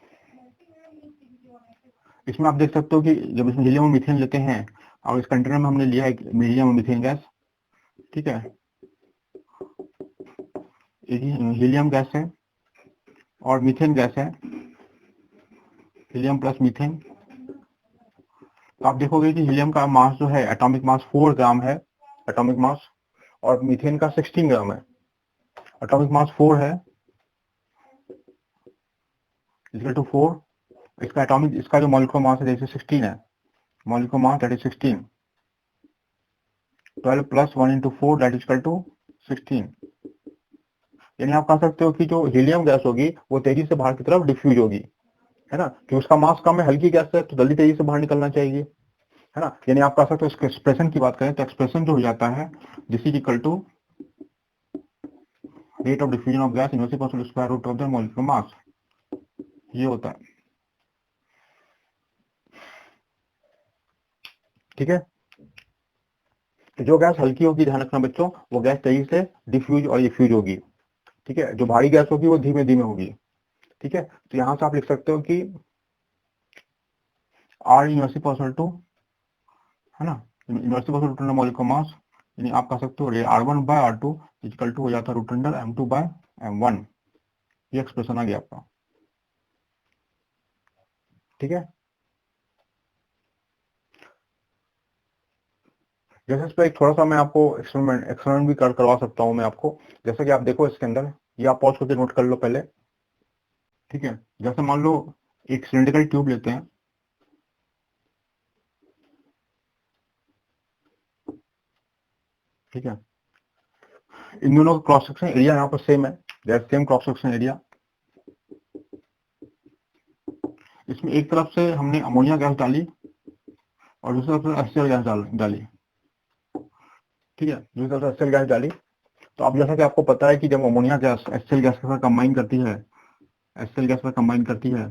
इसमें आप देख सकते हो कि जब इसमें हीलियम और मीथेन लेते हैं और इस कंटेनर में हमने लिया है हीलियम और मीथेन गैस, ठीक है, हीलियम गैस है और मीथेन गैस है, हीलियम प्लस मीथेन, तो आप देखोगे कि हीलियम का मास जो है एटॉमिक मास 4 ग्राम है, एटॉमिक मास, और मीथेन का 16 ग्राम है। एटॉमिक मास 4 है इक्वल टू 4, इसका एटॉमिक, इसका जो मॉलिक्यूलर मास है जैसे 16 है, molecular mass that is 16, 12 plus 1 into 4 that is equal to 16। यानी आप कह सकते हो कि जो हीलियम गैस होगी वो तेजी से बाहर की तरफ डिफ्यूज होगी, है ना, कि उसका मास कम है, हल्की गैस है तो जल्दी तेजी से बाहर निकलना चाहिए, है ना। यानी आप कह सकते हो इसके एक्सप्रेशन की बात करें तो एक्सप्रेशन जो हो जाता है this is equal to rate of diffusion of gas inversely proportional square root of the molecular mass, ये होता है। ठीक है, तो जो गैस हल्की होगी, ध्यान रखना बच्चों, वो गैस तेजी से डिफ्यूज और इफ्यूज होगी। ठीक है, जो भारी गैस होगी वो धीमे धीमे होगी। ठीक है, तो यहां से आप लिख सकते हो कि आर इनवर्सली प्रोपोर्शनल टू, है ना, inversely proportional to molecular mass, यानी आप कह सकते हो R1/R2 इक्वल टू हो जाता है रूट अंडर M2/M1। ये एक्सप्रेशन आ गया आपका। ठीक है, जैसे इस पर एक थोड़ा सा मैं आपको एक्सपेरिमेंट भी करवा सकता हूँ मैं आपको। जैसे कि आप देखो इसके अंदर, ये आप पॉज करके नोट कर लो पहले। ठीक है, जैसे मान लो एक सिलिंड्रिकल ट्यूब लेते हैं। ठीक है, इन दोनों का क्रॉस सेक्शन एरिया यहाँ पर सेम है, that same cross section area. इसमें एक तरफ से हमने अमोनिया गैस डाली और दूसरी तरफ से HCl गैस डाली। ठीक है, दूसरी तरफ से HCl गैस डाली, तो अब जैसा कि आपको पता है कि जब अमोनिया गैस HCl गैस के साथ कंबाइन करती है, HCl गैस पर कंबाइन करती है,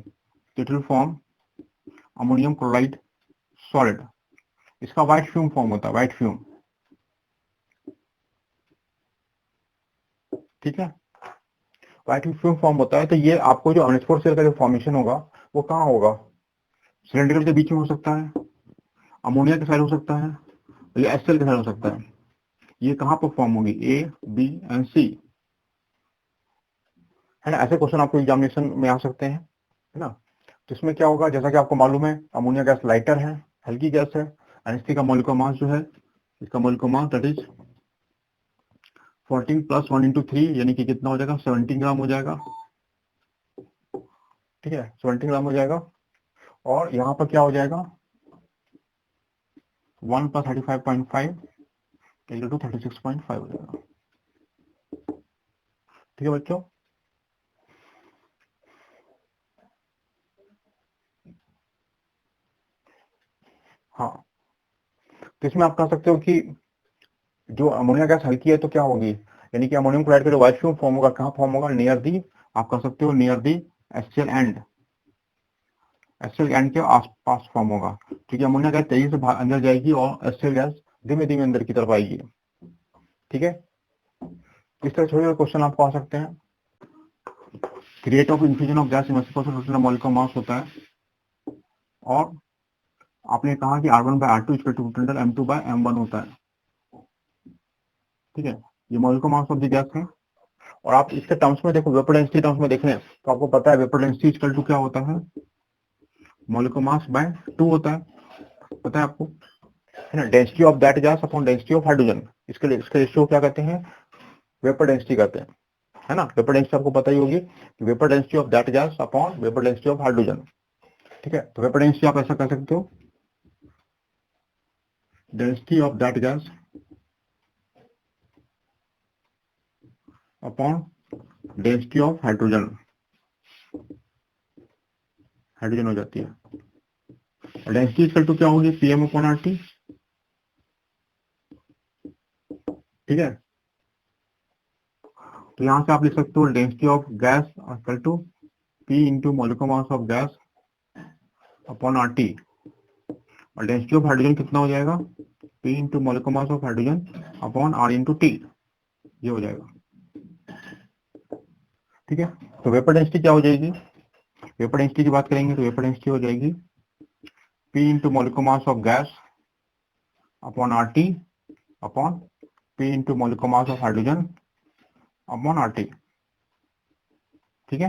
it will form ammonium chloride solid. इसका व्हाइट फ्यूम फॉर्म होता है, व्हाइट फ्यूम। ठीक है, व्हाइट फ्यूम फॉर्म होता है, तो ये आपको जो अनएक्सपोर्ट सेल का जो फॉर्मेशन होगा वो कहाँ होगा, सिलेंडर के बीच में हो सकता है, अमोनिया के साइड हो सकता है, या HCl के साइड हो सकता है। ये कहाँ पर फॉर्म होगी, A, B एंड C, है ना। ऐसे क्वेश्चन आपको एग्जामिनेशन में आ सकते हैं, है ना। तो इसमें क्या होगा, जैसा कि आपको मालूम है अमोनिया गैस लाइटर है, हल्की गैस है, एंड इसका मॉलिक्यूलर मास जो है, इसका मॉलिक्यूलर मास दैट इज 14 + 1 × 3, यानी कि कितना हो जाएगा, 17 ग्राम हो जाएगा। ठीक है, 17 ग्राम हो जाएगा। और यहाँ पर क्या हो जाएगा, 1 + 35.5 = 36.5 हो जाएगा। ठीक है बच्चों, हाँ, तो इसमें आप कह सकते हो कि जो अमोनिया गैस हल्की है तो क्या होगी, यानी कि अमोनियम क्लोराइड का जो व्हाइट फ्यूम फॉर्म होगा, कहाँ फॉर्म होगा, नियर दी, आप कह सकते हो near the HCl and, HCl and के आसपास फॉर्म होगा, क्योंकि अमोनिया गैस तेजी से अंदर जाएगी और HCl गैस धीमे धीमे अंदर की तरफ आएगी। ठीक है, इस तरह छोटे क्वेश्चन आपको आ सकते हैं। Rate of infusion of gas in molecular mass होता है, और आपने कहा कि R1/R2 = M2/M1 होता है। ठीक है, ये molecular mass of the gas है। और आप इसके टर्म्स में देखो, वेपर डेंसिटी टर्म्स में देखें तो आपको पता है वेपर डेंसिटी इक्वल टू क्या होता है, मॉलिक्यूलर मास बाय 2 होता है, पता है आपको, है ना। Density of that gas upon density of hydrogen, इसके लिए इसका रेशियो क्या कहते हैं, वेपर डेंसिटी कहते हैं, है ना। वेपर डेंसिटी आपको पता ही होगी, vapour density of that gas upon vapour density of hydrogen. ठीक है, तो वेपर डेंसिटी आप ऐसा कह सकते हो, density of that gas upon density of hydrogen, hydrogen हो जाती है। डेंसिटी इक्वल टू क्या होगी, PM/RT। ठीक है, तो यहां से आप लिख सकते हो density of gas equal to P into molecular mass of gas upon RT, और डेंसिटी ऑफ हाइड्रोजन कितना हो जाएगा, P into molecular mass of hydrogen upon R into T, ये हो जाएगा। ठीक है, तो वेपर डेंसिटी क्या हो जाएगी, वेपर डेंसिटी की बात करेंगे तो वेपर डेंसिटी हो जाएगी P into molecular mass of gas upon RT upon P into molecular mass of hydrogen upon RT। ठीक है,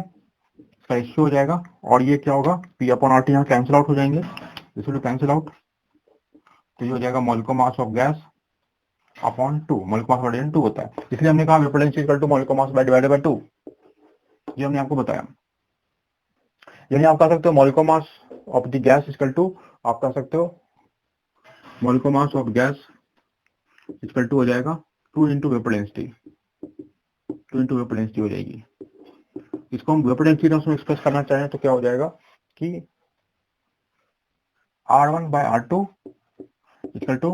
इसका रेशियो हो जाएगा, और ये क्या होगा, P/RT यहाँ कैंसिल आउट हो जाएंगे, दिस विल कैंसिल आउट, तो ये हो जाएगा molecular mass of gas upon 2, molecular mass hydrogen 2 होता है, इसलिए हमने कहा vapour density equal to molecular mass by divided by 2, ये हमने आपको बताया। यानी आप कह सकते हो molecular mass of the gas equal to, आप कह सकते हो molecular mass of gas equal to हो जाएगा 2 into vapour density, 2 into vapour density हो जाएगी। इसको हम वेपर डेंसिटी टर्म्स में एक्सप्रेस करना चाहें तो क्या हो जाएगा कि R1 by R2 equal to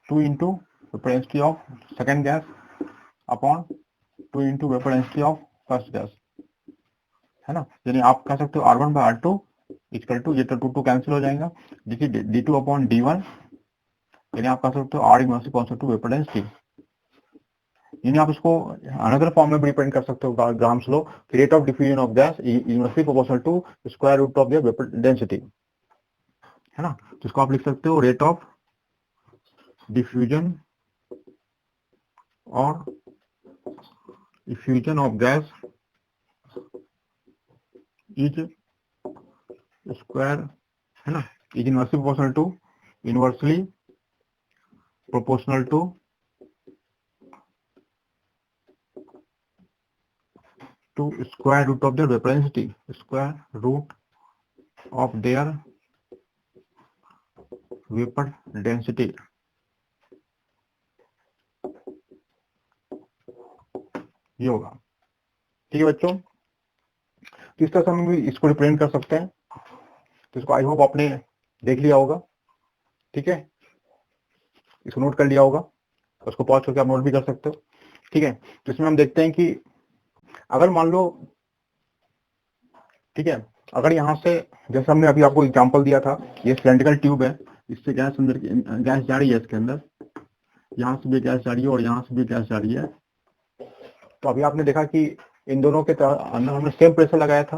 2 into vapor density of second gas upon 2 into vapor density of first gas, है ना। यानी आप कह सकते हो R1 by R2 equal to, ये तो 2 कैंसिल हो जाएगा, देखिए D2 अपॉन D1, यानी आप कह सकते हो R inversely constant to vapour density. यानी आप इसको अनदर फॉर्म में भी रिप्रेजेंट कर सकते हो ग्राम्स लो, rate of diffusion of gas inversely proportional to square root of the vapour density, है ना। तो इसको आप लिख सकते हो रेट ऑफ डिफ्यूजन और diffusion of gas is square, है ना, is inversely proportional to square root of their vapor density, square root of their vapor density। ये होगा, ठीक है बच्चों। तो इस तरह से हम भी इसको रिप्रेजेंट कर सकते हैं। तो इसको आई होप आपने देख लिया होगा, ठीक है, इसको नोट कर लिया होगा, उसको पॉज करके आप नोट भी कर सकते हो, ठीक है। तो इसमें हम देखते हैं कि अगर मान लो, ठीक है, अगर यहाँ से जैसे हमने अभी आपको एग्जांपल दिया था, ये सिलेंड्रिकल ट्यूब है, इससे गैस अंदर गैस जा रही है इसके अंदर, यहाँ से भी गैस जा रही है और यहाँ से भी गैस जा रही है। तो अभी आपने देखा कि इन दोनों के अंदर हमने सेम प्रेशर लगाया था,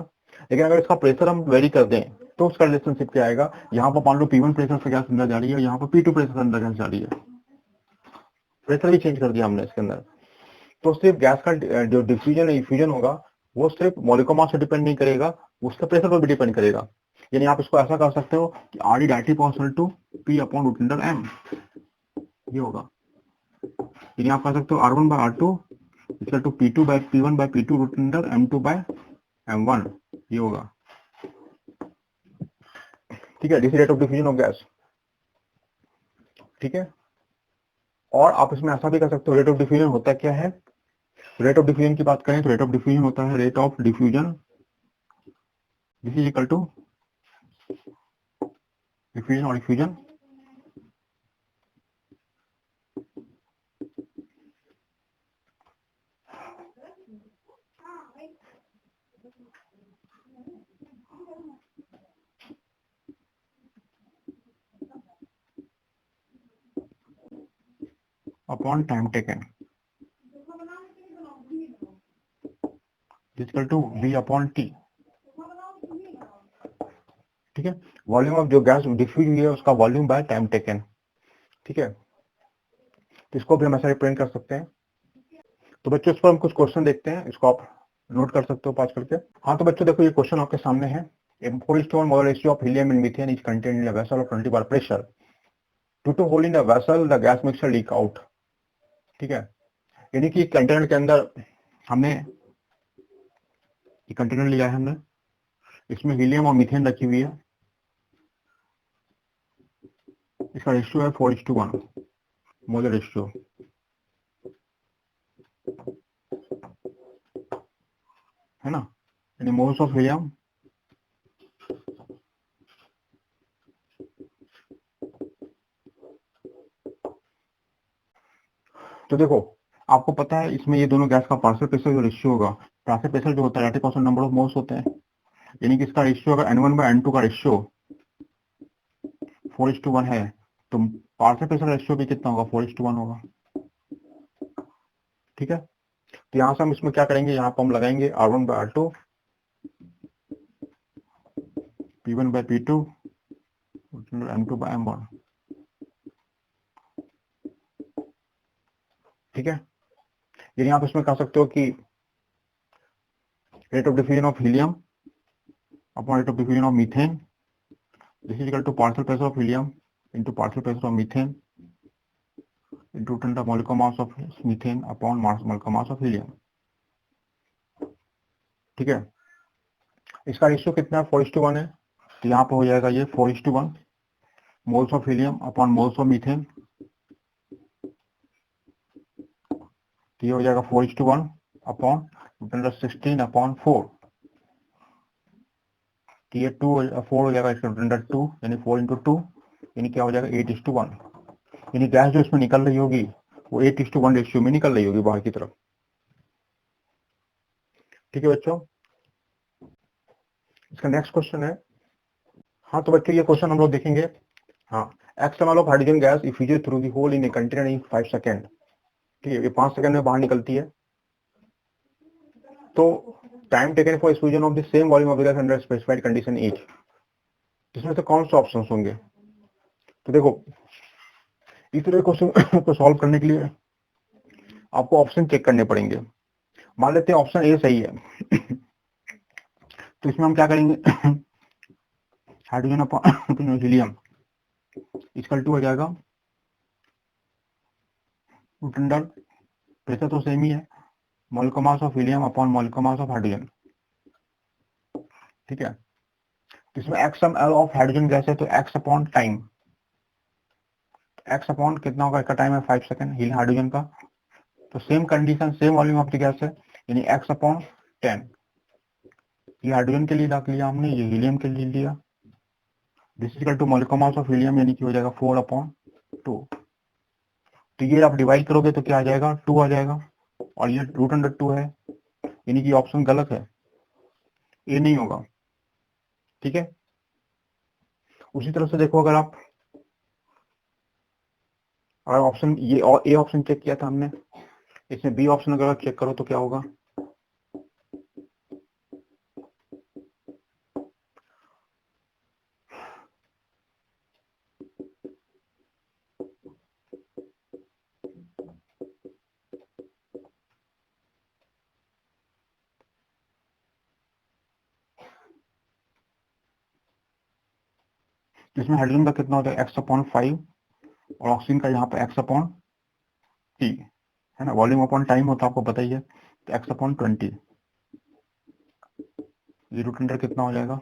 लेकिन अगर इसका प्रेशर हम वेरी कर दें तो उसका रिलेशनशिप क्या आएगा। यहाँ पर मान लो P1 प्रेशर से गैस अंदर जा रही है, यहाँ पर P2 प्रेशर से अंदर गैस जा रही है, प्रेशर भी चेंज कर दिया हमने इसके अंदर। तो सिर्फ गैस का जो डिफ्यूजन इफ्यूजन होगा वो सिर्फ मॉलिक्यूलर मास से डिपेंड नहीं करेगा, उसके प्रेशर पर भी डिपेंड करेगा। यानी आप इसको ऐसा कर सकते हो कि R D directly proportional to P upon root under M, ये होगा। यानी आप कह सकते हो R1 by R2 equal to P2 by P1 by P2 root under M2 by M1, ये होगा, ठीक है। This rate of diffusion of gas, ठीक है। और आप इसमें ऐसा भी कर सकते हो, रेट ऑफ डिफ्यूजन होता क्या है। रेट ऑफ डिफ्यूजन की बात करें तो रेट ऑफ डिफ्यूजन होता है rate of diffusion this is equal to diffusion और diffusion upon time taken equal to V upon T, ठीक है। वॉल्यूम ऑफ जो गैस डिफ्यूज हुई है उसका वॉल्यूम बाय टाइम टेकन, ठीक है। तो इसको भी हम ऐसा रिप्रेजेंट कर सकते हैं। तो बच्चों इस पर हम कुछ क्वेश्चन देखते हैं, इसको आप नोट कर सकते हो पास करके। हाँ तो बच्चों देखो ये क्वेश्चन आपके सामने है। 4:1 molar ratio of helium in methane is contained in a vessel of 20 bar pressure, to to hole in the vessel the gas mixture leak out, ठीक है। यानी कि कंटेनर के अंदर हमने कंटेनर लिया है हमने, इसमें हीलियम और मीथेन रखी हुई है, इसका रेशियो है 4:1 मोलर रेशियो, है ना। यानी मोल्स ऑफ हीलियम तो देखो आपको पता है इसमें ये दोनों गैस का पार्शियल प्रेशर जो रेशियो होगा, पार्शियल प्रेशर जो होता है 80% नंबर ऑफ मोल्स होते हैं, यानी कि इसका रेशियो अगर N1 by N2 का रेशियो 4:1 है तो पार्शियल प्रेशर रेशियो भी कितना होगा 4:1 होगा, ठीक है। तो यहाँ से हम इसमें क्या करेंगे, यहाँ पर हम लगाएंगे R1 by R2 P1 by P2 M2 by M1, ठीक है। यानी आप इसमें कह सकते हो कि rate of diffusion of helium upon rate of diffusion of methane this is equal to partial pressure of helium into partial pressure of methane into the molecular mass of methane upon molecular mass of helium, ठीक है। इसका रेशियो कितना है 4:1 है, तो यहाँ पर हो जाएगा ये 4:1 moles of helium upon moles of methane, तो ये हो जाएगा 4:1 अपॉन 16 अपॉन 4, तो ये 4 हो जाएगा, इसका अंडर 2 यानी 4 इंटू 2 यानी क्या हो जाएगा 8:1, यानी गैस जो इसमें निकल रही होगी वो 8:1 रेशियो में निकल रही होगी बाहर की तरफ। ठीक है बच्चों, इसका नेक्स्ट क्वेश्चन है। हाँ तो बच्चों ये क्वेश्चन हम लोग देखेंगे। हाँ, X ml of hydrogen gas effused through the hole in a container in 5 second. ठीक है, ये 5 सेकंड में बाहर निकलती है। तो time taken for explosion of the same volume of the gas under specified condition is, इसमें से कौन से ऑप्शंस होंगे? तो देखो, इस तरह क्वेश्चन को सॉल्व करने के लिए आपको ऑप्शन चेक करने पड़ेंगे। मान लेते हैं ऑप्शन ए सही है तो इसमें हम क्या करेंगे hydrogen upon helium equal to हो जाएगा रूट अंडर, प्रेशर तो सेम ही है, molecular mass of helium upon molecular mass of hydrogen. ठीक है, तो इसमें x m l of hydrogen gas है तो x upon time, x upon कितना होगा, इसका टाइम है 5 सेकंड हील हाइड्रोजन का। तो same condition same volume of the gas है यानी एक्स अपॉन 10। ये हाइड्रोजन के लिए रख लिया हमने, ये हीलियम के लिए लिया। This is equal to molecular mass of helium यानी कि हो जाएगा 4/2। तो ये आप डिवाइड करोगे तो क्या आ जाएगा 2 आ जाएगा, और ये रूट अंडर 2 है यानी कि ऑप्शन गलत है, ये नहीं होगा। ठीक है, उसी तरह से देखो, अगर ऑप्शन ये और ए ऑप्शन चेक किया था हमने, इसमें बी ऑप्शन अगर आप चेक करो तो क्या होगा, इसमें हाइड्रोजन का कितना होता है एक्स अपॉन 5 और ऑक्सीजन का यहाँ पे एक्स अपॉन टी है ना, वॉल्यूम अपॉन टाइम होता है आपको पता ही है, तो एक्स अपॉन 20। ये रूट अंडर कितना हो जाएगा,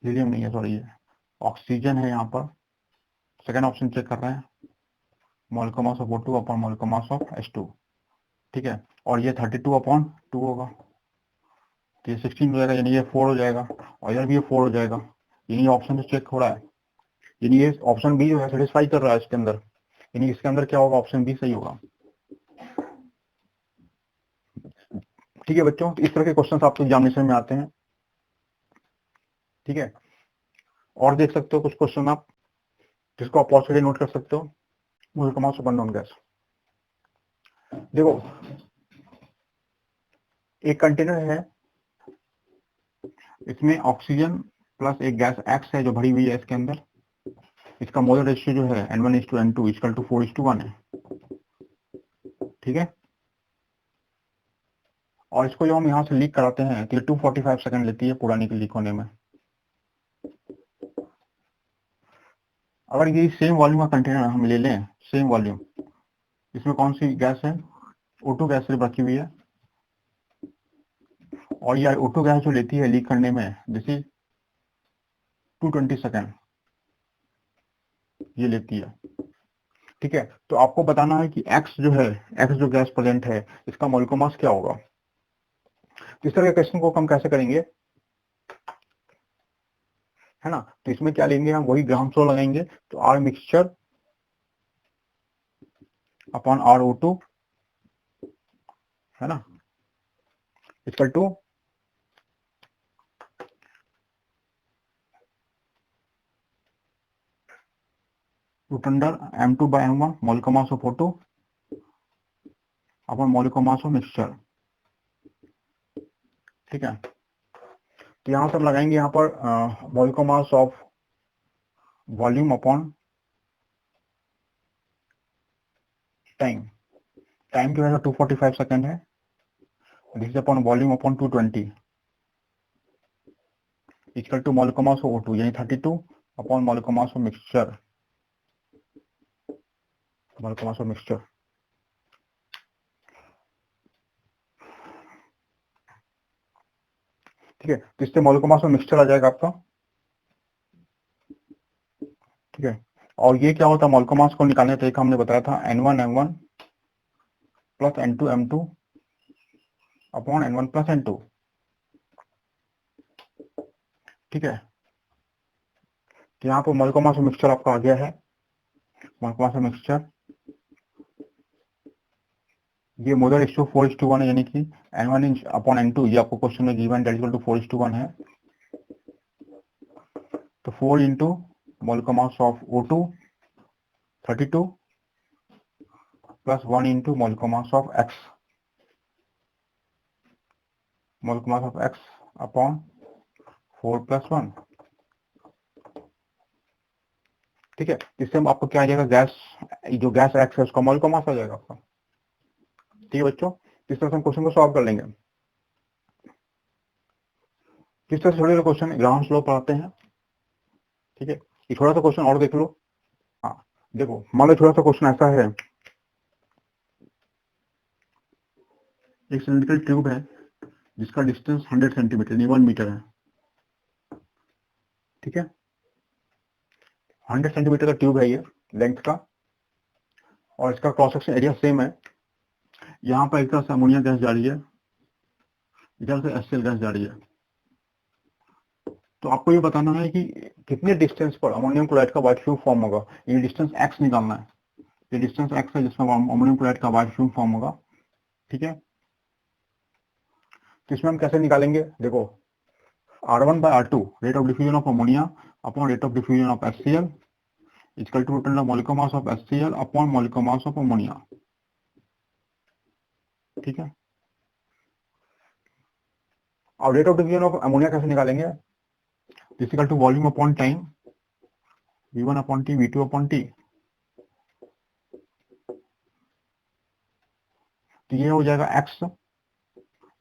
हीलियम नहीं है सॉरी, ये ऑक्सीजन है यहाँ पर। सेकंड ऑप्शन चेक कर रहे हैं, molecular mass of O2 upon molecular mass of H2। ठीक है, और ये 32/2 होगा, तो ये 16 हो जाएगा यानी ये 4 हो जाएगा, और इधर भी ये 4 हो जाएगा, यानी ऑप्शन तो चेक हो रहा है, यानी ये ऑप्शन बी जो है सेटिस्फाई कर रहा है इसके अंदर, यानी इसके अंदर क्या होगा, ऑप्शन बी सही होगा। ठीक है बच्चों, तो इस तरह के क्वेश्चन आपके एग्जामिनेशन में आते हैं। ठीक है, और देख सकते हो कुछ क्वेश्चन आप जिसको आप पॉज करके नोट कर सकते हो। Molecular mass of unknown gas, देखो एक कंटेनर है, इसमें ऑक्सीजन प्लस एक गैस एक्स है जो भरी हुई है इसके अंदर, इसका मोलर रेशियो जो है N1:N2 इक्वल टू 4:1 है। ठीक है, और इसको जो हम यहाँ से लीक कराते हैं तो ये 245 सेकंड लेती है पूरा लीक होने में। अगर ये सेम वॉल्यूम का कंटेनर हम ले लें, सेम वॉल्यूम, इसमें कौन सी गैस है, O2 गैस सिर्फ रखी हुई है, और ये O2 गैस जो लेती है लीक करने में, दिस इज 220 सेकंड ये लेती है। ठीक है, तो आपको बताना है कि एक्स जो है, एक्स जो गैस प्रेजेंट है इसका मोलिकुलर मास क्या होगा। तो इस तरह के क्वेश्चन को हम कैसे करेंगे, है ना, तो इसमें क्या लेंगे हम, वही ग्राम फ्लो लगाएंगे, तो आर मिक्सचर अपॉन RO2 है ना equal to root under M2/M1 molecular mass of O2 upon molecular mass of mixture. ठीक है, तो यहां से हम लगाएंगे यहाँ पर molecular mass of volume upon time, time की वजह से 245 सेकंड है, this upon volume upon 220 equal to molecular mass of O2 यानी 32 upon molecular mass of mixture, molecular mass of mixture. ठीक है, तो इससे मोलिकुलर मास ऑफ मिक्सचर आ जाएगा आपका। ठीक है, और ये क्या होता है, मोलिकुलर मास को निकालने का तरीका हमने बताया था N1M1 plus N2M2 upon N1 plus N2। ठीक है, तो यहाँ पर मोल मास मिक्सचर आपका आ गया है। मोल मास मिक्सचर ये मोलर रेशियो 4:1 है, यानी कि N1 अपॉन N2, ये आपको क्वेश्चन में given that is equal to 4:1 है। तो 4 into mole mass of O2 32 plus 1 into mole mass of X, mole mass of X upon 4 plus 1। ठीक है, इससे आपको क्या आ जाएगा, गैस, जो गैस X है उसका मोल मास आ जाएगा आपका। ठीक है बच्चों, इस तरह से हम क्वेश्चन को सॉल्व कर लेंगे। किस तरह से थोड़े क्वेश्चन ग्राउंड फ्लो पढ़ाते हैं। ठीक है, ये थोड़ा सा क्वेश्चन और देख लो। हाँ देखो, मान लो थोड़ा सा क्वेश्चन ऐसा है, एक सिलिंड्रिकल ट्यूब है जिसका डिस्टेंस 100 सेंटीमीटर यानी 1 मीटर है। ठीक है, 100 सेंटीमीटर का ट्यूब है ये लेंथ का, और इसका क्रॉस सेक्शन एरिया सेम है। यहाँ पर एक तरफ से अमोनिया गैस जा रही है, इधर से HCl गैस जा रही है। तो आपको ये बताना है कि कितने डिस्टेंस पर अमोनियम क्लोराइड का व्हाइट फ्यूम फॉर्म होगा। ये डिस्टेंस x निकालना है, ये डिस्टेंस x है जिसमें अमोनियम क्लोराइड का व्हाइट फ्यूम फॉर्म होगा। ठीक है, तो इसमें हम कैसे निकालेंगे, देखो R1/R2 rate of diffusion of ammonia upon rate of diffusion of HCl equal to total molecular mass of HCl upon molecular mass of ammonia. ठीक है, और rate of diffusion of ammonia कैसे निकालेंगे, equal to volume upon time, V1 upon T, V2 upon T। तो ये हो जाएगा x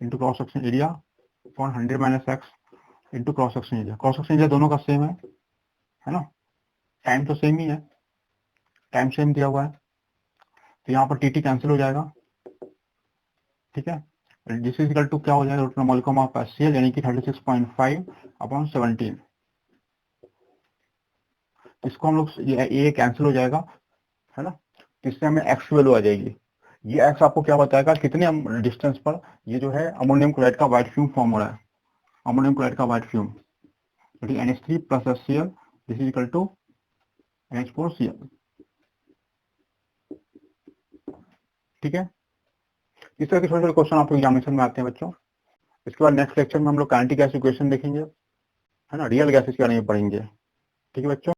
into cross section area upon 100 minus x into cross section area. Cross section area दोनों का सेम है ना, टाइम तो सेम ही है, टाइम सेम दिया हुआ है, तो यहाँ पर टी कैंसिल हो जाएगा। ठीक है, जिस इक्वल टू क्या हो जाएगा, total molecular mass of HCl यानी कि 36.5 अपॉन 17। इसको हम लोग ये कैंसिल हो जाएगा, है ना, इससे हमें x वैल्यू आ जाएगी। ये x आपको क्या बताएगा, कितने डिस्टेंस पर ये जो है अमोनियम क्लोराइड का व्हाइट फ्यूम फॉर्म हो रहा है। अमोनियम क्लोराइड का white fume NH3 plus HCl, this is equal to NH4Cl। ठीक है, इस तरह के छोटे छोटे क्वेश्चन आपको एग्जामिनेशन में आते हैं बच्चों। इसके बाद नेक्स्ट लेक्चर में हम लोग काइनेटिक गैस इक्वेशन देखेंगे, है ना, रियल गैसेस के बारे में पढ़ेंगे। ठीक है बच्चों।